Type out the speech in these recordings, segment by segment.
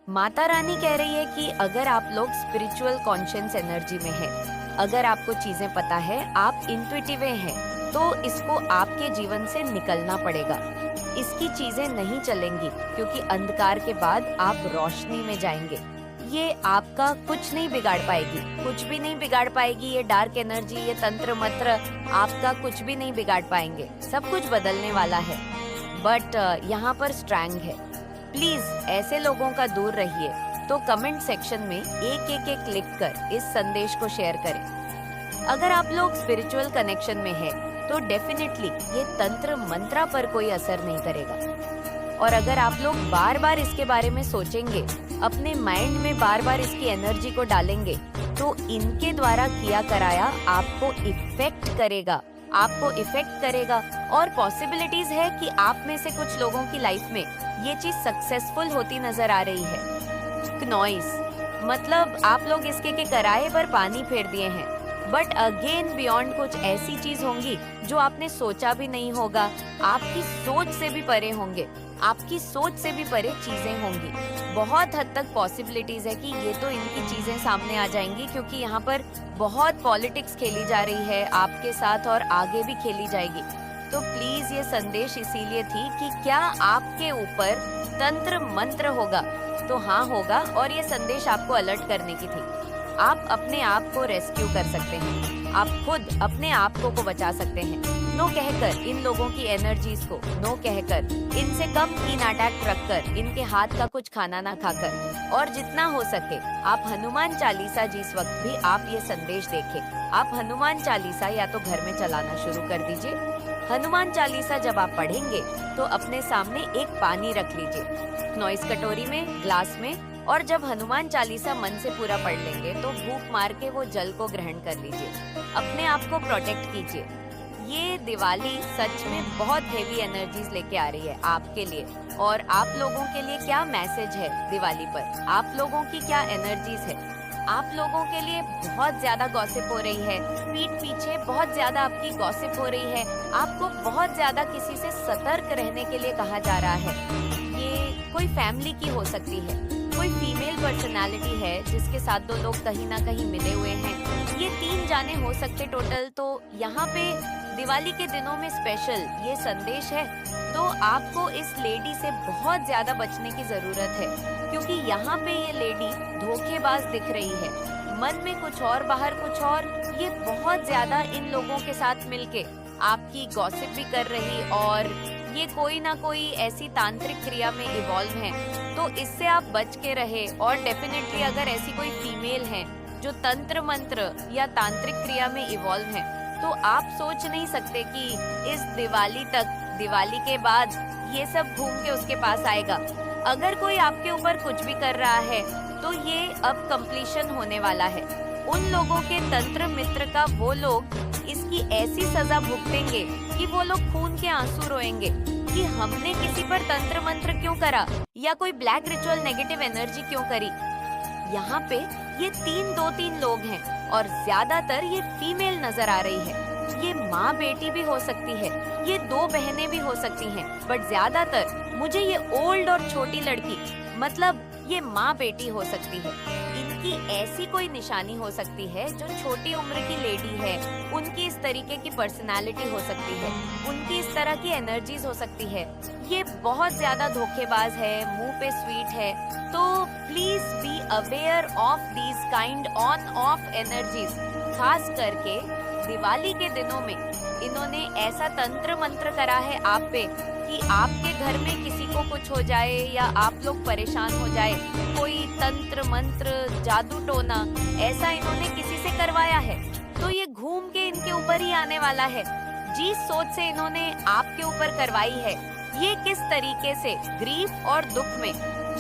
माता रानी कह रही है कि अगर आप लोग स्पिरिचुअल कॉन्शियस एनर्जी में हैं, अगर आपको चीजें पता है, आप इंट्यूटिव हैं, तो इसको आपके जीवन से निकलना पड़ेगा। इसकी चीजें नहीं चलेंगी क्योंकि अंधकार के बाद आप रोशनी में जाएंगे। ये आपका कुछ नहीं बिगाड़ पाएगी, कुछ भी नहीं बिगाड़ पाएगी। ये डार्क एनर्जी, ये तंत्र मंत्र आपका कुछ भी नहीं बिगाड़ पाएंगे। सब कुछ बदलने वाला है, बट यहाँ पर स्ट्रैंग है। प्लीज ऐसे लोगों का दूर रहिए। तो कमेंट सेक्शन में एक लिख कर इस संदेश को शेयर करें। अगर आप लोग स्पिरिचुअल कनेक्शन में हैं, तो डेफिनेटली ये तंत्र मंत्रा पर कोई असर नहीं करेगा। और अगर आप लोग बार बार इसके बारे में सोचेंगे, अपने माइंड में बार बार इसकी एनर्जी को डालेंगे, तो इनके द्वारा किया कराया आपको इफेक्ट करेगा, और पॉसिबिलिटीज है कि आप में से कुछ लोगों की लाइफ में ये चीज सक्सेसफुल होती नजर आ रही है। क्नॉइस मतलब आप लोग इसके के कराए पर पानी फेर दिए हैं, बट अगेन बियॉन्ड कुछ ऐसी चीज होंगी जो आपने सोचा भी नहीं होगा, आपकी सोच से भी परे होंगे, आपकी सोच से भी परे चीजें होंगी। बहुत हद तक पॉसिबिलिटीज है कि ये तो इनकी चीजें सामने आ जाएंगी, क्योंकि यहाँ पर बहुत पॉलिटिक्स खेली जा रही है आपके साथ और आगे भी खेली जाएगी। तो प्लीज ये संदेश इसीलिए थी कि क्या आपके ऊपर तंत्र मंत्र होगा? तो हाँ होगा, और ये संदेश आपको अलर्ट करने की थी। आप अपने आप को रेस्क्यू कर सकते हैं, आप खुद अपने आप को बचा सकते हैं। नो कहकर इन लोगों की एनर्जीज को, नो कहकर इनसे कम कीन अटैक रखकर, इनके हाथ का कुछ खाना ना खाकर, और जितना हो सके आप हनुमान चालीसा, जिस वक्त भी आप ये संदेश देखें, आप हनुमान चालीसा या तो घर में चलाना शुरू कर दीजिए। हनुमान चालीसा जब आप पढ़ेंगे तो अपने सामने एक पानी रख लीजिए, नॉइस कटोरी में, ग्लास में, और जब हनुमान चालीसा मन से पूरा पढ़ लेंगे तो भूख मार के वो जल को ग्रहण कर लीजिए। अपने आप को प्रोटेक्ट कीजिए। ये दिवाली सच में बहुत हेवी एनर्जीज लेके आ रही है आपके लिए। और आप लोगों के लिए क्या मैसेज है दिवाली पर? आप लोगों की क्या एनर्जीज है? आप लोगों के लिए बहुत ज्यादा गॉसिप हो रही है, पीठ पीछे बहुत ज्यादा आपकी गॉसिप हो रही है, आपको बहुत ज्यादा किसी से सतर्क रहने के लिए कहा जा रहा है। ये कोई फैमिली की हो सकती है, कोई फीमेल पर्सनालिटी है जिसके साथ दो लोग कहीं ना कहीं मिले हुए हैं, ये 3 जाने हो सकते टोटल। तो यहाँ पे दिवाली के दिनों में स्पेशल ये संदेश है, तो आपको इस लेडी से बहुत ज्यादा बचने की जरूरत है, क्योंकि यहाँ पे ये लेडी धोखेबाज दिख रही है। मन में कुछ और, बाहर कुछ और। ये बहुत ज्यादा इन लोगों के साथ मिलके आपकी गॉसिप भी कर रही, और ये कोई ना कोई ऐसी तांत्रिक क्रिया में इवॉल्व है। तो इससे आप बच के रहे। और डेफिनेटली अगर ऐसी कोई फीमेल है जो तंत्र मंत्र या तांत्रिक क्रिया में इवॉल्व है, तो आप सोच नहीं सकते कि इस दिवाली तक, दिवाली के बाद ये सब घूम के उसके पास आएगा। अगर कोई आपके ऊपर कुछ भी कर रहा है तो ये अब कंप्लीशन होने वाला है। उन लोगों के तंत्र मित्र का वो लोग इसकी ऐसी सजा भुगतेंगे कि वो लोग खून के आंसू रोएंगे कि हमने किसी पर तंत्र मंत्र क्यों करा, या कोई ब्लैक रिचुअल नेगेटिव एनर्जी क्यों करी। यहाँ पे ये 2-3 लोग हैं, और ज्यादातर ये फीमेल नजर आ रही है। ये माँ बेटी भी हो सकती है, ये 2 बहनें भी हो सकती हैं, बट ज्यादातर मुझे ये ओल्ड और छोटी लड़की, मतलब ये माँ बेटी हो सकती है। इनकी ऐसी कोई निशानी हो सकती है जो छोटी उम्र की लेडी है, उनकी इस तरीके की पर्सनालिटी हो सकती है, उनकी इस तरह की एनर्जीज हो सकती है। ये बहुत ज्यादा धोखेबाज है, मुंह पे स्वीट है। तो please be aware of these kind on off energies. खास करके दिवाली के दिनों में इन्होंने ऐसा तंत्र मंत्र करा है आप पे कि आपके घर में किसी को कुछ हो जाए या आप लोग परेशान हो जाए, कोई तंत्र मंत्र जादू टोना ऐसा इन्होंने किसी से करवाया है, तो ये घूम के इनके ऊपर ही आने वाला है। जिस सोच से इन्होंने आपके ऊपर करवाई है, ये किस तरीके से ग्रीफ और दुख में,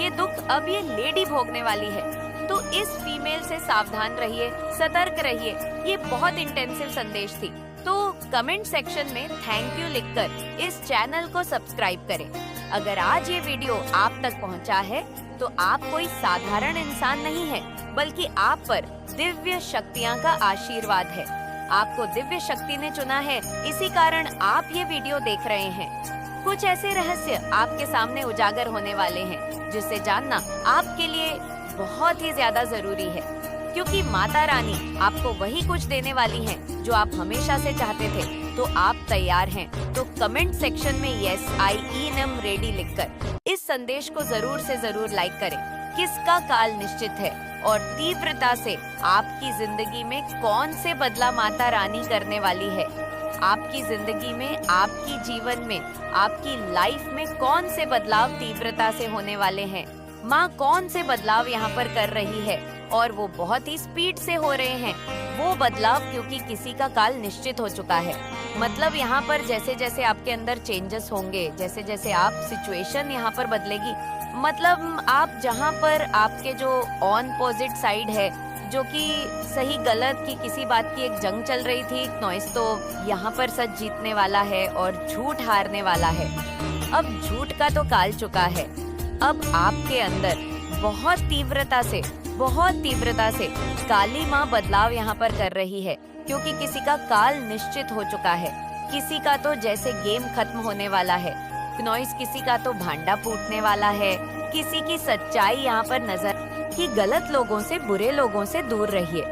ये दुख अब ये लेडी भोगने वाली है। तो इस फीमेल से सावधान रहिए, सतर्क रहिए। ये बहुत इंटेंसिव संदेश थी। तो कमेंट सेक्शन में थैंक यू लिखकर इस चैनल को सब्सक्राइब करें। अगर आज ये वीडियो आप तक पहुंचा है तो आप कोई साधारण इंसान नहीं है, बल्कि आप पर दिव्य शक्तियां का आशीर्वाद है। आपको दिव्य शक्ति ने चुना है, इसी कारण आप ये वीडियो देख रहे हैं। कुछ ऐसे रहस्य आपके सामने उजागर होने वाले हैं जिसे जानना आपके लिए बहुत ही ज्यादा जरूरी है, क्योंकि माता रानी आपको वही कुछ देने वाली हैं जो आप हमेशा से चाहते थे। तो आप तैयार हैं? तो कमेंट सेक्शन में यस आई एम रेडी लिखकर इस संदेश को जरूर से जरूर लाइक करें। किसका काल निश्चित है और तीव्रता से आपकी जिंदगी में कौन से बदलाव माता रानी करने वाली है? आपकी जिंदगी में, आपकी जीवन में, आपकी लाइफ में कौन से बदलाव तीव्रता से होने वाले हैं? माँ कौन से बदलाव यहाँ पर कर रही है और वो बहुत ही स्पीड से हो रहे हैं? वो बदलाव क्योंकि किसी का काल निश्चित हो चुका है। मतलब यहाँ पर जैसे जैसे आपके अंदर चेंजेस होंगे, जैसे जैसे आप सिचुएशन यहाँ पर बदलेगी, मतलब आप जहाँ पर आपके जो ऑन पोजिट साइड है, जो कि सही गलत की किसी बात की एक जंग चल रही थी, नॉइस तो यहाँ पर सच जीतने वाला है और झूठ हारने वाला है। अब झूठ का तो काल चुका है। अब आपके अंदर बहुत तीव्रता से काली माँ बदलाव यहाँ पर कर रही है, क्योंकि किसी का काल निश्चित हो चुका है। किसी का तो जैसे गेम खत्म होने वाला है, नॉइस किसी का तो भांडा फूटने वाला है। किसी की सच्चाई यहाँ पर नजर कि गलत लोगों से, बुरे लोगों से दूर रहिए।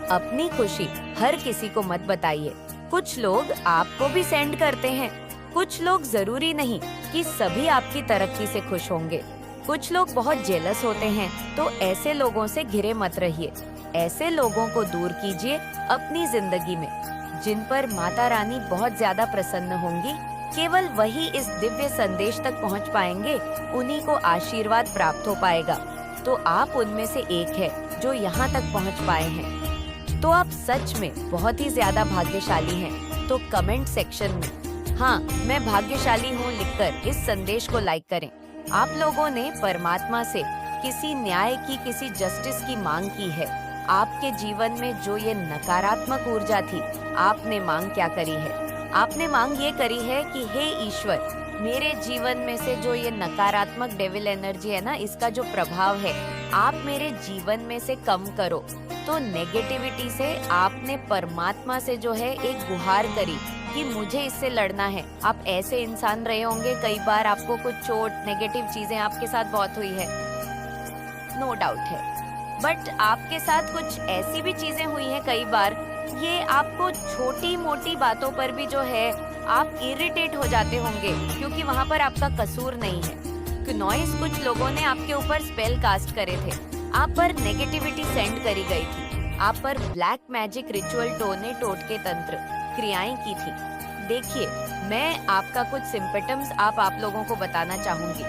अपनी खुशी हर किसी को मत बताइए। कुछ लोग आपको भी सेंड करते हैं। कुछ लोग जरूरी नहीं कि सभी आपकी तरक्की से खुश होंगे। कुछ लोग बहुत जेलस होते हैं, तो ऐसे लोगों से घिरे मत रहिए। ऐसे लोगों को दूर कीजिए अपनी जिंदगी में। जिन पर माता रानी बहुत ज्यादा प्रसन्न होंगी, केवल वही इस दिव्य संदेश तक पहुंच पाएंगे, उन्हीं को आशीर्वाद प्राप्त हो पाएगा। तो आप उनमें से एक है जो यहाँ तक पहुँच पाए हैं। तो आप सच में बहुत ही ज्यादा भाग्यशाली हैं। तो कमेंट सेक्शन में हाँ मैं भाग्यशाली हूँ लिखकर इस संदेश को लाइक करें। आप लोगों ने परमात्मा से किसी न्याय की, किसी जस्टिस की मांग की है। आपके जीवन में जो ये नकारात्मक ऊर्जा थी, आपने मांग क्या करी है? आपने मांग ये करी है कि हे ईश्वर, मेरे जीवन में से जो ये नकारात्मक डेविल एनर्जी है ना, इसका जो प्रभाव है, आप मेरे जीवन में से कम करो। तो नेगेटिविटी से आपने परमात्मा से जो है एक गुहार करी कि मुझे इससे लड़ना है। आप ऐसे इंसान रहे होंगे, कई बार आपको कुछ चोट, नेगेटिव चीजें आपके साथ बहुत हुई है, नो डाउट है। बट आपके साथ कुछ ऐसी भी चीजें हुई हैं कई बार, ये आपको छोटी मोटी बातों पर भी जो है आप इरिटेट हो जाते होंगे, क्योंकि वहाँ पर आपका कसूर नहीं है। नॉइस कुछ लोगों ने आपके ऊपर स्पेल कास्ट करे थे, आप पर नेगेटिविटी सेंड करी गई थी, आप पर ब्लैक मैजिक रिचुअल, टोने टोटके तंत्र क्रियाएं की थी। देखिए, मैं आपका कुछ सिम्पटम्स आप लोगों को बताना चाहूंगी।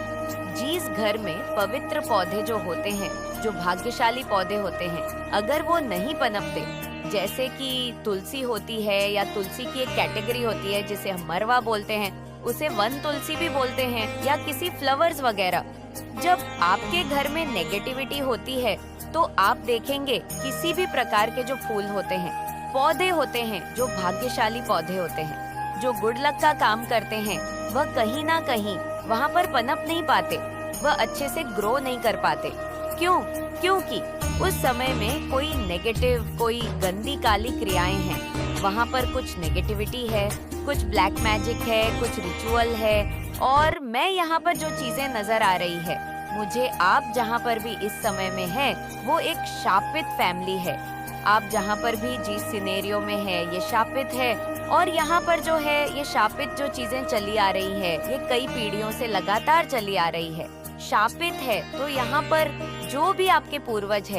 जिस घर में पवित्र पौधे जो होते हैं, जो भाग्यशाली पौधे होते हैं, अगर वो नहीं पनपते, जैसे कि तुलसी होती है, या तुलसी की एक कैटेगरी होती है जिसे हम मरवा बोलते हैं, उसे वन तुलसी भी बोलते हैं, या किसी फ्लावर्स वगैरह। जब आपके घर में नेगेटिविटी होती है, तो आप देखेंगे किसी भी प्रकार के जो फूल होते हैं, पौधे होते हैं, जो भाग्यशाली पौधे होते हैं, जो गुड लक का काम करते हैं, वह कहीं ना कहीं वहाँ पर पनप नहीं पाते, वह अच्छे से ग्रो नहीं कर पाते। क्यों? क्योंकि उस समय में कोई नेगेटिव, कोई गंदी काली क्रियाएं हैं, वहाँ पर कुछ नेगेटिविटी है, कुछ ब्लैक मैजिक है, कुछ रिचुअल है। और मैं यहाँ पर जो चीजें नजर आ रही है, मुझे आप जहाँ पर भी इस समय में है, वो एक शापित फैमिली है। आप जहाँ पर भी जिस सिनेरियो में है, ये शापित है। और यहाँ पर जो है ये शापित जो चीजें चली आ रही है, ये कई पीढ़ियों से लगातार चली आ रही है, शापित है। तो यहाँ पर जो भी आपके पूर्वज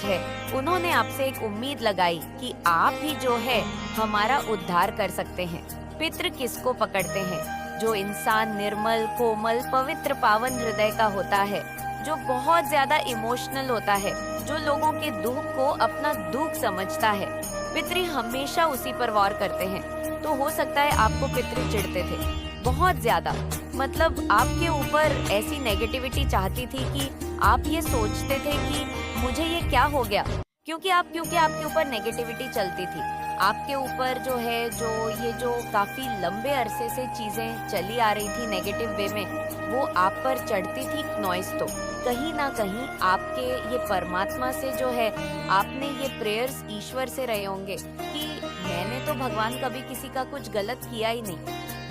है, उन्होंने आपसे एक उम्मीद लगाई कि आप ही जो है हमारा उद्धार कर सकते हैं। पितृ किसको पकड़ते हैं? जो इंसान निर्मल, कोमल, पवित्र, पावन हृदय का होता है, जो बहुत ज्यादा इमोशनल होता है, जो लोगों के दुख को अपना दुख समझता है। पितृ हमेशा उसी पर वार करते हैं। तो हो सकता है आपको पितृ चिढ़ते थे बहुत ज्यादा, मतलब आपके ऊपर ऐसी नेगेटिविटी चाहती थी कि आप ये सोचते थे कि मुझे ये क्या हो गया, क्योंकि आपके ऊपर नेगेटिविटी चलती थी। आपके ऊपर जो है, जो काफी लंबे अरसे से चीजें चली आ रही थी नेगेटिव वे में, वो आप पर चढ़ती थी। नॉइस तो कहीं ना कहीं आपके ये परमात्मा से जो है, आपने ये प्रेयर्स ईश्वर से रहे होंगे कि मैंने तो भगवान कभी किसी का कुछ गलत किया ही नहीं,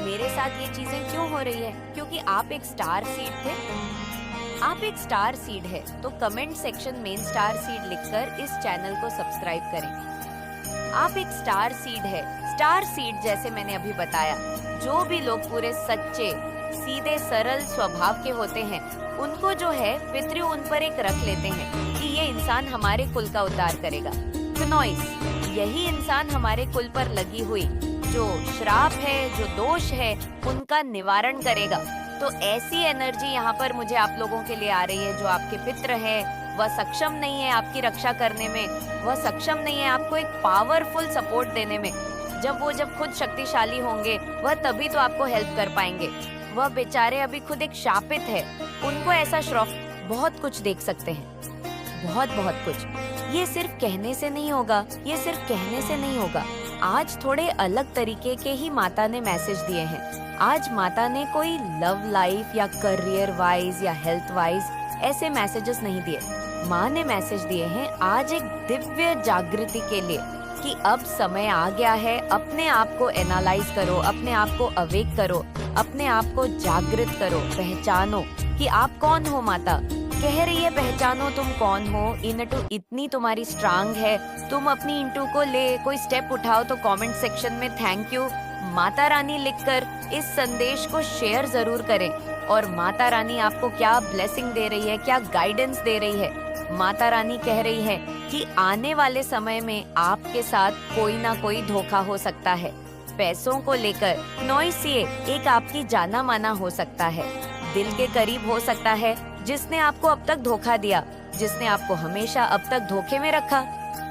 मेरे साथ ये चीजें क्यों हो रही है? क्योंकि आप एक स्टार सीड थे। आप एक स्टार सीड है तो कमेंट सेक्शन में स्टार सीड लिखकर इस चैनल को सब्सक्राइब करें। आप एक स्टार सीड है। स्टार सीड जैसे मैंने अभी बताया, जो भी लोग पूरे सच्चे, सीधे, सरल स्वभाव के होते हैं, उनको जो है पितृ उन पर एक रख लेते हैं कि ये इंसान हमारे कुल का उद्धार करेगा। क्नॉइस, यही इंसान हमारे कुल पर लगी हुई जो श्राप है, जो दोष है, उनका निवारण करेगा। तो ऐसी एनर्जी यहाँ पर मुझे आप लोगों के लिए आ रही है। जो आपके पितृ है वह सक्षम नहीं है आपकी रक्षा करने में, वह सक्षम नहीं है आपको एक पावरफुल सपोर्ट देने में। जब खुद शक्तिशाली होंगे वह तभी तो आपको हेल्प कर पाएंगे। वह बेचारे अभी खुद एक शापित है, उनको ऐसा श्राप बहुत कुछ देख सकते हैं, बहुत कुछ। ये सिर्फ कहने से नहीं होगा, ये सिर्फ कहने से नहीं होगा। आज थोड़े अलग तरीके के ही माता ने मैसेज दिए हैं। आज माता ने कोई लव लाइफ या करियर वाइज या हेल्थ वाइज ऐसे मैसेजेस नहीं दिए। माँ ने मैसेज दिए हैं आज एक दिव्य जागृति के लिए कि अब समय आ गया है। अपने आप को एनालाइज करो, अपने आप को अवेक करो, अपने आप को जागृत करो, पहचानो कि आप कौन हो। माता कह रही है पहचानो तुम कौन हो। इनटू इतनी तुम्हारी स्ट्रांग है, तुम अपनी इंटू को ले कोई स्टेप उठाओ तो कमेंट सेक्शन में थैंक यू माता रानी लिखकर इस संदेश को शेयर जरूर करें। और माता रानी आपको क्या ब्लेसिंग दे रही है, क्या गाइडेंस दे रही है। माता रानी कह रही है कि आने वाले समय में आपके साथ कोई ना कोई धोखा हो सकता है। पैसों को लेकर नॉइसिए एक आपकी जाना माना हो सकता है, दिल के करीब हो सकता है, जिसने आपको अब तक धोखा दिया, जिसने आपको हमेशा अब तक धोखे में रखा।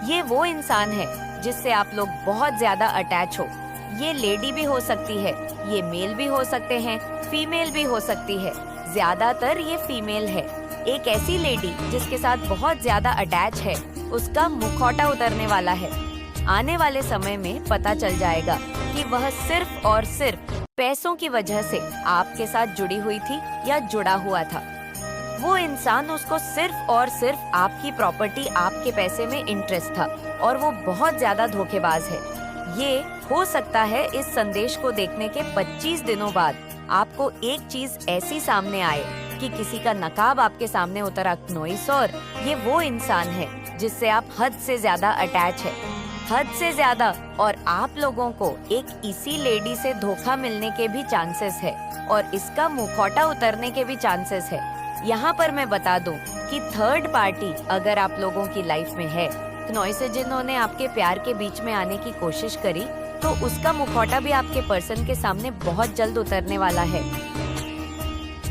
ये वो इंसान है जिससे आप लोग बहुत ज्यादा अटैच हो। ये लेडी भी हो सकती है, ये मेल भी हो सकते हैं, फीमेल भी हो सकती है। ज्यादातर ये फीमेल है। एक ऐसी लेडी जिसके साथ बहुत ज्यादा अटैच है, उसका मुखौटा उतरने वाला है। आने वाले समय में पता चल जाएगा कि वह सिर्फ और सिर्फ पैसों की वजह से आपके साथ जुड़ी हुई थी या जुड़ा हुआ था। वो इंसान, उसको सिर्फ और सिर्फ आपकी प्रॉपर्टी, आपके पैसे में इंटरेस्ट था और वो बहुत ज्यादा धोखेबाज है। ये हो सकता है इस संदेश को देखने के 25 दिनों बाद आपको एक चीज ऐसी सामने आए कि किसी का नकाब आपके सामने उतरा क्नोइस, और ये वो इंसान है जिससे आप हद से ज्यादा अटैच है, हद से ज्यादा। और आप लोगों को एक इसी लेडी से धोखा मिलने के भी चांसेस है और इसका मुखौटा उतरने के भी चांसेस है। यहाँ पर मैं बता दूं कि थर्ड पार्टी अगर आप लोगों की लाइफ में है, क्नोइस जिन्होंने आपके प्यार के बीच में आने की कोशिश करी, तो उसका मुखौटा भी आपके पर्सन के सामने बहुत जल्द उतरने वाला है।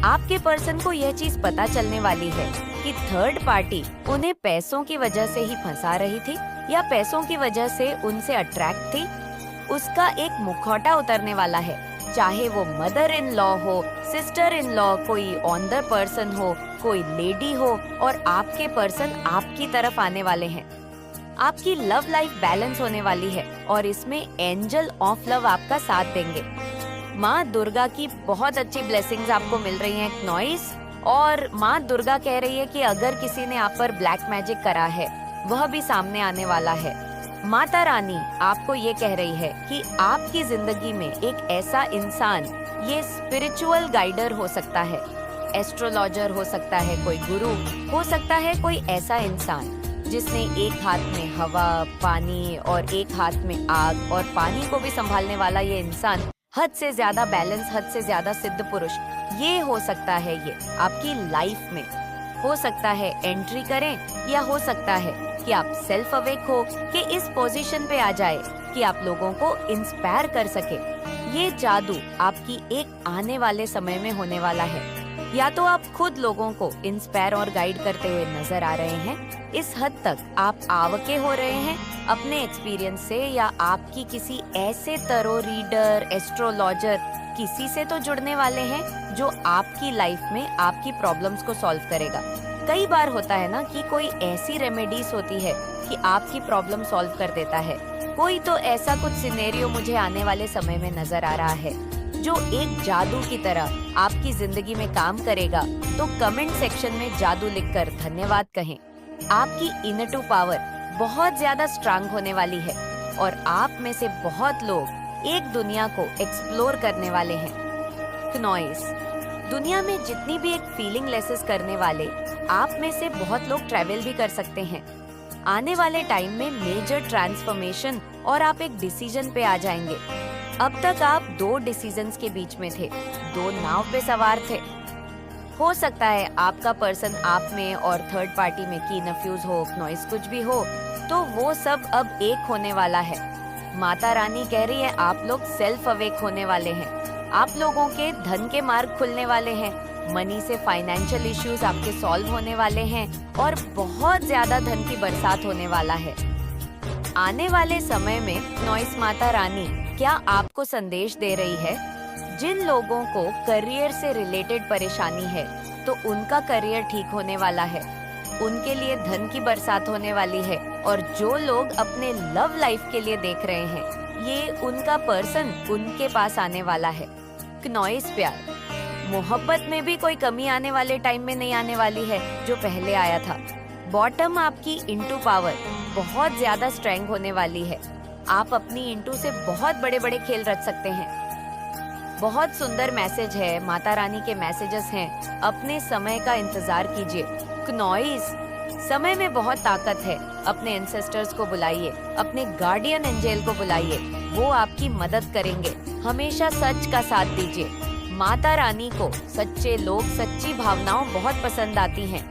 आपके पर्सन को यह चीज पता चलने वाली है कि थर्ड पार्टी उन्हें पैसों की वजह से ही फंसा रही थी या पैसों की वजह से उनसे अट्रैक्ट थी। उसका एक मुखौटा उतरने वाला है, चाहे वो मदर इन लॉ हो, सिस्टर इन लॉ, कोई ऑन द पर्सन हो, कोई लेडी हो, और आपके पर्सन आपकी तरफ आने वाले हैं। आपकी लव लाइफ बैलेंस होने वाली है और इसमें एंजल ऑफ लव आपका साथ देंगे। माँ दुर्गा की बहुत अच्छी ब्लेसिंग्स आपको मिल रही हैं क्नोइस, और माँ दुर्गा कह रही है कि अगर किसी ने आप पर ब्लैक मैजिक करा है वह भी सामने आने वाला है। माता रानी आपको ये कह रही है कि आपकी जिंदगी में एक ऐसा इंसान, ये स्पिरिचुअल गाइडर हो सकता है, एस्ट्रोलॉजर हो सकता है, कोई गुरु हो सकता है, कोई ऐसा इंसान जिसने एक हाथ में हवा, पानी और एक हाथ में आग और पानी को भी संभालने वाला ये इंसान, हद से ज्यादा बैलेंस, हद से ज्यादा सिद्ध पुरुष, ये हो सकता है। ये आपकी लाइफ में हो सकता है एंट्री करें, या हो सकता है कि आप सेल्फ अवेक हो कि इस पोजीशन पे आ जाए कि आप लोगों को इंस्पायर कर सके। ये जादू आपकी एक आने वाले समय में होने वाला है। या तो आप खुद लोगों को इंस्पायर और गाइड करते हुए नजर आ रहे हैं, इस हद तक आप आवके हो रहे हैं अपने एक्सपीरियंस से, या आपकी किसी ऐसे तरो रीडर, एस्ट्रोलॉजर, किसी से तो जुड़ने वाले हैं जो आपकी लाइफ में आपकी प्रॉब्लम्स को सॉल्व करेगा। कई बार होता है ना कि कोई ऐसी रेमेडीज होती है कि आपकी प्रॉब्लम सॉल्व कर देता है। कोई तो ऐसा कुछ सिनेरियो मुझे आने वाले समय में नजर आ रहा है जो एक जादू की तरह आपकी जिंदगी में काम करेगा। तो कमेंट सेक्शन में जादू लिखकर धन्यवाद कहें। आपकी इनर टू पावर बहुत ज्यादा स्ट्रांग होने वाली है और आप में से बहुत लोग एक दुनिया को एक्सप्लोर करने वाले हैं। क्नॉइस, दुनिया में जितनी भी एक फीलिंग लेसेस करने वाले आप में से बहुत लोग ट्रैवल भी कर सकते हैं। आने वाले टाइम में मेजर ट्रांसफॉर्मेशन और आप एक डिसीजन पे आ जाएंगे। अब तक आप 2 डिसीजंस के बीच में थे, 2 नाव पे सवार थे। हो सकता है आपका पर्सन आप में और थर्ड पार्टी में की नफ्यूज हो, नॉइस कुछ भी हो, तो वो सब अब एक होने वाला है। माता रानी कह रही है आप लोग सेल्फ अवेक होने वाले हैं। आप लोगों के धन के मार्ग खुलने वाले हैं, मनी से फाइनेंशियल इश्यूज आपके सॉल्व होने वाले हैं और बहुत ज्यादा धन की बरसात होने वाला है। आने वाले समय में नॉइस माता रानी क्या आपको संदेश दे रही है? जिन लोगों को करियर से रिलेटेड परेशानी है तो उनका करियर ठीक होने वाला है, उनके लिए धन की बरसात होने वाली है। और जो लोग अपने लव लाइफ के लिए देख रहे हैं, ये उनका पर्सन उनके पास आने वाला है। क्नॉइस प्यार, मोहब्बत में भी कोई कमी आने वाले टाइम में नहीं आने वाली है जो पहले आया था। बॉटम आपकी इंटू पावर बहुत ज्यादा स्ट्रेंग होने वाली है। आप अपनी इंटू से बहुत बड़े बड़े खेल रच सकते हैं। बहुत सुंदर मैसेज है, माता रानी के मैसेजेस हैं। अपने समय का इंतजार कीजिए। क्नॉइस, समय में बहुत ताकत है। अपने एंसेस्टर्स को बुलाइए, अपने गार्डियन एंजेल को बुलाइए, वो आपकी मदद करेंगे। हमेशा सच का साथ दीजिए। माता रानी को सच्चे लोग, सच्ची भावनाओं बहुत पसंद आती हैं।